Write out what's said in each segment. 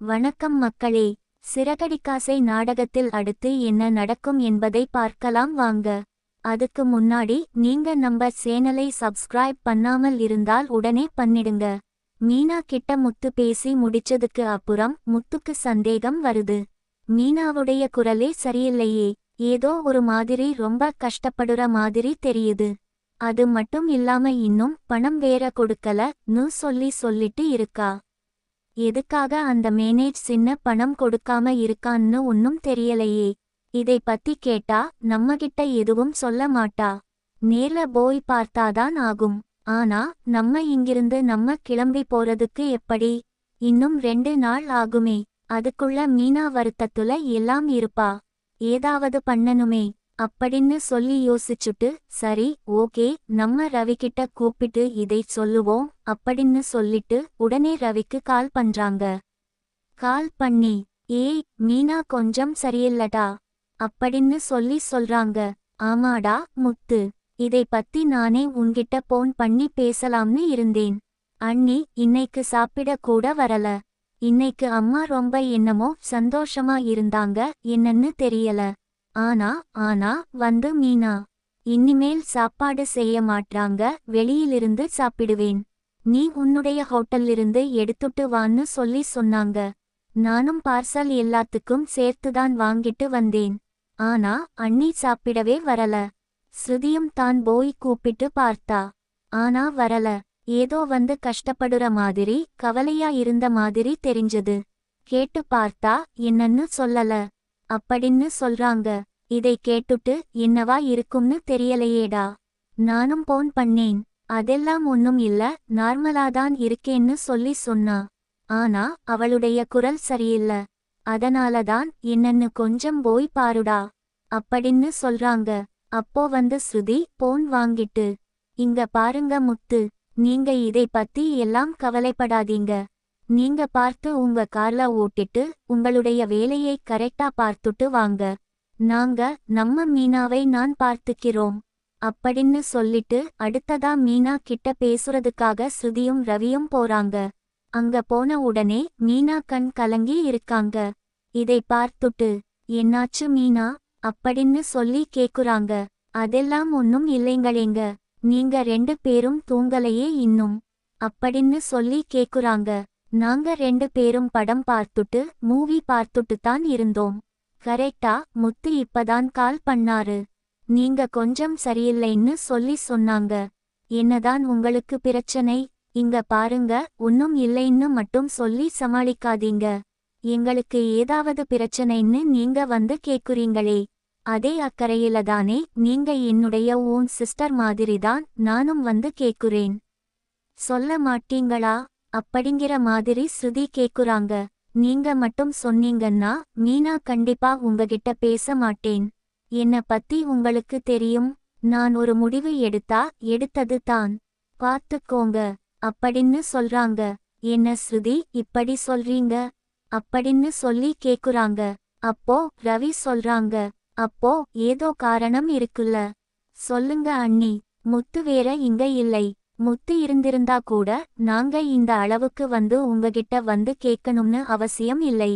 வணக்கம் மக்களே. சிறகடிக்காசை நாடகத்தில் அடுத்து என்ன நடக்கும் என்பதை பார்க்கலாம் வாங்க. அதுக்கு முன்னாடி நீங்க நம்ம சேனலை சப்ஸ்கிரைப் பண்ணாமல் இருந்தால் உடனே பண்ணிடுங்க. மீனா கிட்ட முத்து பேசி முடிச்சதுக்கு அப்புறம் முத்துக்கு சந்தேகம் வருது. மீனாவுடைய குரலே சரியில்லையே, ஏதோ ஒரு மாதிரி ரொம்ப கஷ்டப்படுற மாதிரி தெரியுது. அது மட்டும் இல்லாம இன்னும் பணம் வேற கொடுக்கலன்னு சொல்லிட்டு இருக்கா. எதுக்காக அந்த மேனேஜ் சின்ன பணம் கொடுக்காம இருக்கான்னு ஒன்னும் தெரியலையே. இதை பத்தி கேட்டா நம்மகிட்ட எதுவும் சொல்ல மாட்டா. நேர்ல போய் பார்த்தாதான் ஆகும். ஆனா நம்ம இங்கிருந்து நம்ம கிளம்பி போறதுக்கு எப்படி? இன்னும் 2 நாள் ஆகுமே. அதுக்குள்ள மீனா வருத்தத்துல எல்லாம் இருப்பா. ஏதாவது பண்ணணுமே அப்படின்னு சொல்லி யோசிச்சுட்டு, சரி ஓகே நம்ம ரவிக்கிட்ட கூப்பிட்டு இதை சொல்லுவோம் அப்படின்னு சொல்லிட்டு உடனே ரவிக்கு கால் பண்றாங்க. கால் பண்ணி, ஏய் மீனா கொஞ்சம் சரியில்லடா அப்படின்னு சொல்றாங்க. ஆமாடா முத்து, இதை பத்தி நானே உன்கிட்ட போன் பண்ணி பேசலாம்னு இருந்தேன். அண்ணி இன்னைக்கு சாப்பிட கூட வரல. இன்னைக்கு அம்மா ரொம்ப என்னமோ சந்தோஷமா இருந்தாங்க, என்னன்னு தெரியல. ஆனா வந்து மீனா இனிமேல் சாப்பாடு செய்ய மாட்றாங்க, வெளியிலிருந்து சாப்பிடுவேன். நீ உன்னுடைய ஹோட்டலிருந்து எடுத்துட்டு வான்னு சொன்னாங்க. நானும் பார்சல் எல்லாத்துக்கும் சேர்த்துதான் வாங்கிட்டு வந்தேன். ஆனா அண்ணி சாப்பிடவே வரல. ஸ்ருதியும் தான் போய் கூப்பிட்டு பார்த்தா. ஆனா வரல. ஏதோ வந்து கஷ்டப்படுற மாதிரி கவலையா இருந்த மாதிரி தெரிஞ்சது. கேட்டு பார்த்தா என்னன்னு சொல்லல அப்படின்னு சொல்றாங்க. இதை கேட்டுட்டு என்னவா இருக்கும்னு தெரியலையேடா. நானும் போன் பண்ணேன். அதெல்லாம் ஒன்னும் இல்ல, நார்மலாதான் இருக்கேன்னு சொன்னா. ஆனா அவளுடைய குரல் சரியில்ல. அதனாலதான் என்னன்னு கொஞ்சம் போய் பாருடா அப்படின்னு சொல்றாங்க. அப்போ வந்து ஸ்ருதி போன் வாங்கிட்டு, இங்க பாருங்க முத்து, நீங்க இதை பத்தி எல்லாம் கவலைப்படாதீங்க. நீங்க பார்த்து உங்க கார்ல ஓட்டிட்டு உங்களுடைய வேலையை கரெக்டா பார்த்துட்டு வாங்க. நாங்க நம்ம மீனாவை நான் பார்த்துக்கிறோம் அப்படின்னு சொல்லிட்டு அடுத்ததா மீனா கிட்ட பேசுறதுக்காக ஸ்ருதியும் ரவியும் போறாங்க. அங்க போன உடனே மீனா கண் கலங்கி இருக்காங்க. இதை பார்த்துட்டு, என்னாச்சு மீனா அப்படின்னு கேக்குறாங்க. அதெல்லாம் ஒன்னும் இல்லைங்களேங்க, நீங்க 2 பேரும் தூங்கலையே இன்னும் அப்படின்னு கேக்குறாங்க. நாங்க 2 பேரும் படம் பார்த்துட்டு மூவி பார்த்துட்டு தான் இருந்தோம். கரெக்டா முத்து இப்பதான் கால் பண்ணாரு. நீங்க கொஞ்சம் சரியில்லைன்னு சொன்னாங்க. என்னதான் உங்களுக்கு பிரச்சனை? இங்க பாருங்க, ஒன்னும் இல்லைன்னு மட்டும் சமாளிக்காதீங்க. எங்களுக்கு ஏதாவது பிரச்சனைன்னு நீங்க வந்து கேக்குறீங்களே, அதே அக்கறையில தானே நீங்க என்னுடைய ஓன் சிஸ்டர் மாதிரிதான் நானும் வந்து கேக்குறேன். சொல்ல மாட்டீங்களா அப்படிங்கிற மாதிரி ஸ்ருதி கேக்குறாங்க. நீங்க மட்டும் சொன்னீங்கன்னா மீனா கண்டிப்பா உங்ககிட்ட பேச மாட்டேன். என்ன பத்தி உங்களுக்கு தெரியும். நான் ஒரு முடிவு எடுத்தது தான், பார்த்துக்கோங்க அப்படின்னு சொல்றாங்க. என்ன ஸ்ருதி இப்படி சொல்றீங்க அப்படின்னு கேக்குறாங்க. அப்போ ரவி சொல்றாங்க, அப்போ ஏதோ காரணம் இருக்குல்ல, சொல்லுங்க அண்ணி. முத்து வேற இங்க இல்லை. முத்து இருந்திருந்தா கூட நாங்க இந்த அளவுக்கு வந்து உங்ககிட்ட வந்து கேட்கணும்னு அவசியம் இல்லை.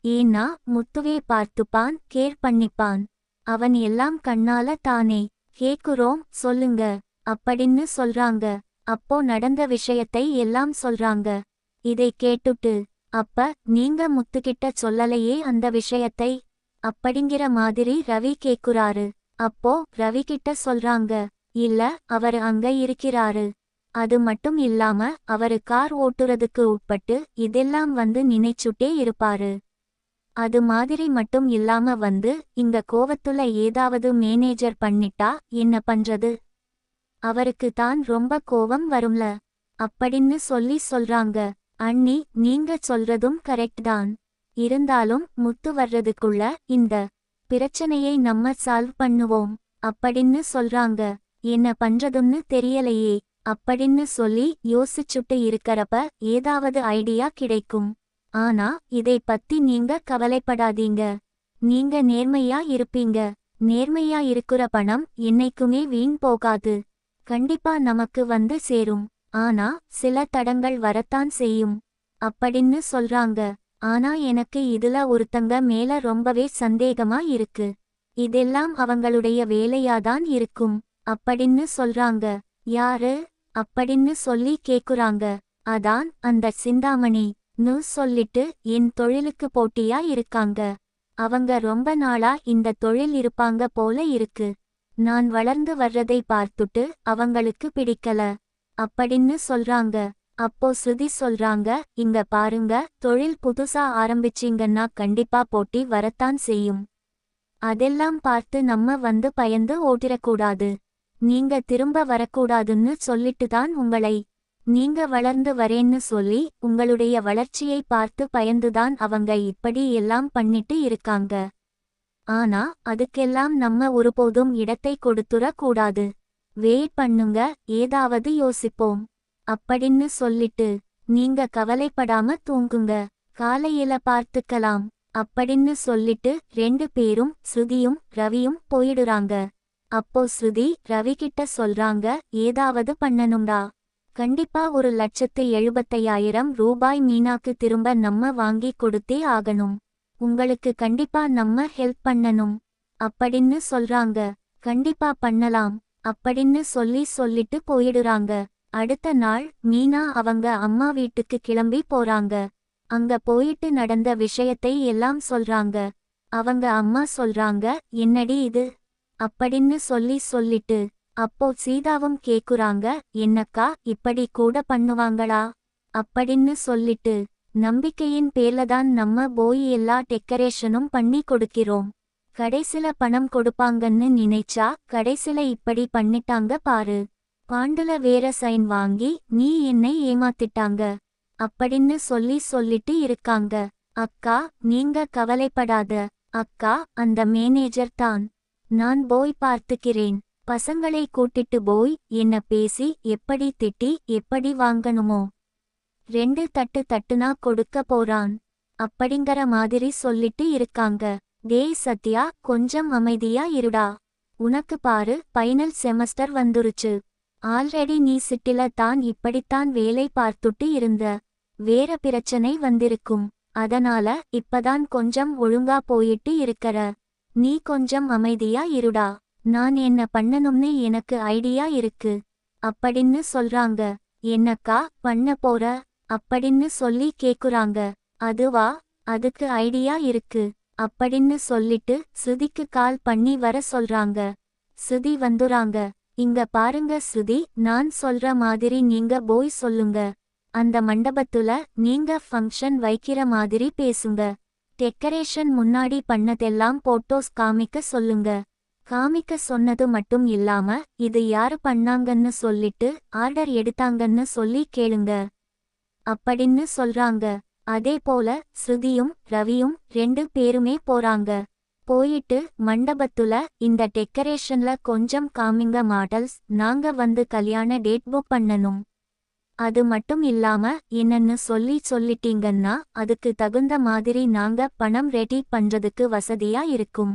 ஏன்னா முத்துவே பார்த்துப்பான், கேர் பண்ணிப்பான். அவன் எல்லாம் கண்ணால தானே கேக்குறோம், சொல்லுங்க அப்படின்னு சொல்றாங்க. அப்போ நடந்த விஷயத்தை எல்லாம் சொல்றாங்க. இதை கேட்டுட்டு, அப்ப நீங்க முத்துக்கிட்ட சொல்லலையே அந்த விஷயத்தை அப்படிங்கிற மாதிரி ரவி கேக்குறாரு. அப்போ ரவி கிட்ட சொல்றாங்க, இல்ல அவரு அங்க இருக்கிறாரு. அது மட்டும் இல்லாம அவரு கார் ஓட்டுறதுக்கு உட்பட்டு இதெல்லாம் வந்து நினைச்சுட்டே இருப்பாரு. அது மாதிரி மட்டும் இல்லாம வந்து இங்க கோவத்துல ஏதாவது மேனேஜர் பண்ணிட்டா என்ன பண்றது? அவருக்கு தான் ரொம்ப கோவம் வரும்ல அப்படின்னு சொல்றாங்க. அண்ணி நீங்க சொல்றதும் கரெக்ட் தான். இருந்தாலும் முத்து வர்றதுக்குள்ள இந்த பிரச்சனையை நம்ம சால்வ் பண்ணுவோம் அப்படின்னு சொல்றாங்க. என்ன பண்றதுன்னு தெரியலையே அப்படின்னு யோசிச்சுட்டு இருக்கறப்ப ஏதாவது ஐடியா கிடைக்கும். ஆனா இதை பத்தி நீங்க கவலைப்படாதீங்க. நீங்க நேர்மையா இருப்பீங்க. நேர்மையா இருக்கிற பணம் என்னைக்குமே வீண் போகாது. கண்டிப்பா நமக்கு வந்து சேரும். ஆனா சில தடங்கள் வரத்தான் செய்யும் அப்படின்னு சொல்றாங்க. ஆனா எனக்கு இதுல ஒருத்தங்க மேல ரொம்பவே சந்தேகமா இருக்கு. இதெல்லாம் அவங்களுடைய வேலையாதான் இருக்கும் அப்படின்னு சொல்றாங்க. யாரு அப்படின்னு சொல்லி கேக்குறாங்க. அதான் அந்த சிந்தாமணி ன்னு சொல்லிட்டு என் தொழிலுக்கு போட்டியா இருக்காங்க. அவங்க ரொம்ப நாளா இந்த தொழில் இருப்பாங்க போல இருக்கு. நான் வளர்ந்து வர்றதை பார்த்துட்டு அவங்களுக்கு பிடிக்கல அப்படின்னு சொல்றாங்க. அப்போ ஸ்ருதி சொல்றாங்க, இங்க பாருங்க, தொழில் புதுசா ஆரம்பிச்சீங்கன்னா கண்டிப்பா போட்டி வரத்தான் செய்யும். அதெல்லாம் பார்த்து நம்ம வந்து பயந்து ஓட்டிரக்கூடாது. நீங்க திரும்ப வரக்கூடாதுன்னு சொல்லிட்டுதான் உங்களை. நீங்க வளர்ந்து வரேன்னு சொல்லி உங்களுடைய வளர்ச்சியை பார்த்து பயந்துதான் அவங்க இப்படி எல்லாம் பண்ணிட்டு இருக்காங்க. ஆனா அதுக்கெல்லாம் நம்ம ஒருபோதும் இடத்தை கொடுத்துற கூடாது. வெயிட் பண்ணுங்க, ஏதாவது யோசிப்போம் அப்படின்னு சொல்லிட்டு நீங்க கவலைப்படாம தூங்குங்க, காலையில பார்த்துக்கலாம் அப்படின்னு சொல்லிட்டு 2 பேரும் ஸ்ருதியும் ரவியும் போயிடுறாங்க. அப்போ ஸ்ருதி ரவிகிட்ட சொல்றாங்க, ஏதாவது பண்ணணும்டா. கண்டிப்பா 1,75,000 ரூபாய் மீனாக்கு திரும்ப நம்ம வாங்கி கொடுத்தே ஆகணும். உங்களுக்கு கண்டிப்பா நம்ம ஹெல்ப் பண்ணணும் அப்படின்னு சொல்றாங்க. கண்டிப்பா பண்ணலாம் அப்படின்னு சொல்லிட்டு போயிடுறாங்க. அடுத்த நாள் மீனா அவங்க அம்மா வீட்டுக்கு கிளம்பி போறாங்க. அங்க போயிட்டு நடந்த விஷயத்தை எல்லாம் சொல்றாங்க. அவங்க அம்மா சொல்றாங்க, என்னடி இது அப்படின்னு சொல்லிட்டு. அப்போ சீதாவும் கேக்குறாங்க, என்னக்கா இப்படி கூட பண்ணுவாங்களா அப்படின்னு சொல்லிட்டு. நம்பிக்கையின் பேர்லதான் நம்ம போய் எல்லா டெக்கரேஷனும் பண்ணி கொடுக்கிறோம். கடைசில பணம் கொடுப்பாங்கன்னு நினைச்சா கடைசில இப்படி பண்ணிட்டாங்க பாரு. பாண்டுல வேற சைன் வாங்கி நீ என்னை ஏமாத்திட்டாங்க அப்படின்னு சொல்லிட்டு இருக்காங்க. அக்கா நீங்க கவலைப்படாத அக்கா, அந்த மேனேஜர் தான். நான் போய் பார்த்துக்கிறேன். பசங்களை கூட்டிட்டு போய் என்ன பேசி எப்படி திட்டி எப்படி வாங்கணுமோ 2 தட்டு தட்டுனா கொடுக்க போறான் அப்படிங்கிற மாதிரி சொல்லிட்டு இருக்காங்க. டேய் சத்யா, கொஞ்சம் அமைதியா இருடா. உனக்கு பாரு, ஃபைனல் செமஸ்டர் வந்துருச்சு. ஆல்ரெடி நீ சிட்டில தான் இப்படித்தான் வேலை பார்த்துட்டு இருந்த. வேற பிரச்சனை வந்திருக்கும். அதனால இப்பதான் கொஞ்சம் ஒழுங்கா போயிட்டு இருக்கற. நீ கொஞ்சம் அமைதியா இருடா. நான் என்ன பண்ணணும்னு எனக்கு ஐடியா இருக்கு அப்படின்னு சொல்றாங்க. என்னக்கா பண்ண போற அப்படின்னு சொல்லி கேக்குறாங்க. அதுவா, அதுக்கு ஐடியா இருக்கு அப்படின்னு சொல்லிட்டு ஸ்ருதிக்கு கால் பண்ணி வர சொல்றாங்க. ஸ்ருதி வந்துறாங்க. இங்க பாருங்க ஸ்ருதி, நான் சொல்ற மாதிரி நீங்க போய் சொல்லுங்க. அந்த மண்டபத்துல நீங்க ஃபங்க்ஷன் வைக்கிற மாதிரி பேசுங்க. டெக்கரேஷன் முன்னாடி பண்ணதெல்லாம் போட்டோஸ் காமிக்க சொல்லுங்க. காமிக்க சொன்னது மட்டும் இல்லாம இது யாரு பண்ணாங்கன்னு சொல்லிட்டு ஆர்டர் எடுத்தாங்கன்னு சொல்லி கேளுங்க அப்படின்னு சொல்றாங்க. அதே போல ஸ்ருதியும் ரவியும் 2 பேருமே போறாங்க. போயிட்டு மண்டபத்துல இந்த டெக்கரேஷன்ல கொஞ்சம் காமிங்க மாடல்ஸ், நாங்க வந்து கல்யாண டேட் புக் பண்ணணும். அது மட்டும் இல்லாம என்னன்னு சொல்லிட்டீங்கன்னா அதுக்கு தகுந்த மாதிரி நாங்க பணம் ரெடி பண்றதுக்கு வசதியா இருக்கும்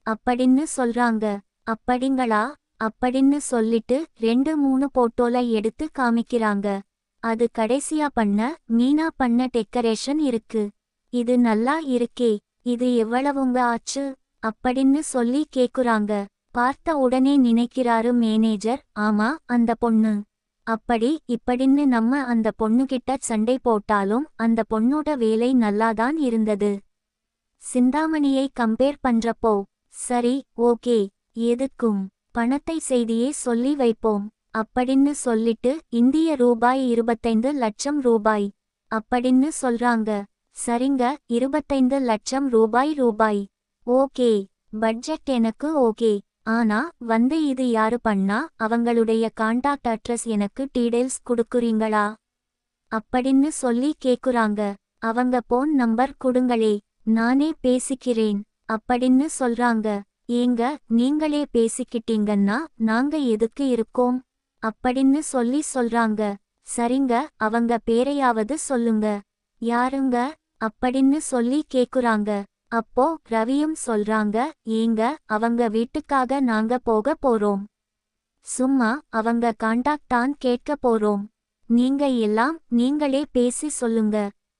அப்படின்னு சொல்றாங்க. அப்படிங்களா அப்படின்னு சொல்லிட்டு 2-3 போட்டோல எடுத்து காமிக்கிறாங்க. அது கடைசியா பண்ண மீனா பண்ண டெக்கரேஷன் இருக்கு. இது நல்லா இருக்கே, இது எவ்வளவுங்க ஆச்சு அப்படின்னு சொல்லி கேக்குறாங்க. பார்த்த உடனே நினைக்கிறாரு மேனேஜர், ஆமா அந்த பொண்ணு. அப்படி இப்படின்னு நம்ம அந்த பொண்ணுகிட்ட சண்டை போட்டாலும் அந்த பொண்ணோட வேலை நல்லாதான் இருந்தது. சிந்தாமணியை கம்பேர் பண்றப்போ சரி ஓகே, எதுக்கும் பணத்தை செய்தியே சொல்லி வைப்போம் அப்படின்னு சொல்லிட்டு இந்திய ரூபாய் 25 லட்சம் ரூபாய் அப்படின்னு சொல்றாங்க. சரிங்க, 25 லட்சம் ரூபாய். ஓகே, பட்ஜெட் எனக்கு ஓகே. ஆனா வந்து இது யாரு பண்ணா, அவங்களுடைய கான்டாக்ட் அட்ரஸ் எனக்கு டீடைல்ஸ் கொடுக்குறீங்களா அப்படின்னு சொல்லி கேக்குறாங்க. அவங்க போன் நம்பர் கொடுங்களே, நானே பேசிக்கிறேன் அப்படின்னு சொல்றாங்க. ஏங்க, நீங்களே பேசிக்கிட்டீங்கன்னா நாங்க எதுக்கு இருக்கோம் அப்படின்னு சொல்றாங்க. சரிங்க, அவங்க பேரையாவது சொல்லுங்க. யாருங்க அப்படின்னு சொல்லி கேக்குறாங்க. அப்போ ரவியும் சொல்றாங்க, ஏங்க, அவங்க வீட்டுக்காக நாங்க போக போறோம். சும்மா அவங்க கான்டாக்ட் தான் கேட்க போறோம். நீங்க எல்லாம் நீங்களே பேசி சொல்லுங்க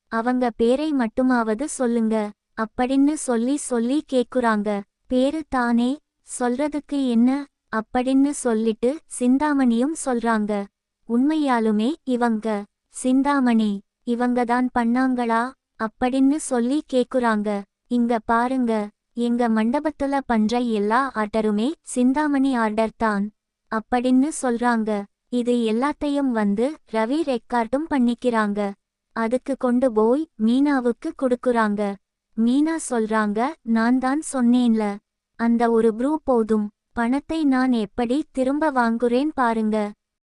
அவங்க பேரை மட்டுமாவது சொல்லுங்க அப்படின்னு சொல்லி சொல்லி கேக்குறாங்க. பேரு தானே, சொல்றதுக்கு என்ன அப்படின்னு சொல்லிட்டு சிந்தாமணியும் சொல்றாங்க. உண்மையாலுமே இவங்க சிந்தாமணி இவங்கதான் பண்ணாங்களா அப்படின்னு சொல்லி கேக்குறாங்க. இங்க பாருங்க, எங்க மண்டபத்துல பண்ற எல்லா ஆர்டருமே சிந்தாமணி ஆர்டர் தான் அப்படின்னு சொல்றாங்க. இது எல்லாத்தையும் ரவி ரெக்கார்டும் பண்ணிக்கிறாங்க. அதுக்கு கொண்டு போய் மீனாவுக்கு கொடுக்குறாங்க. மீனா சொல்றாங்க, நான் தான் சொன்னேன்ல, அந்த ஒரு ப்ரூ போதும், பணத்தை நான் எப்படி திரும்ப வாங்குறேன் பாருங்க.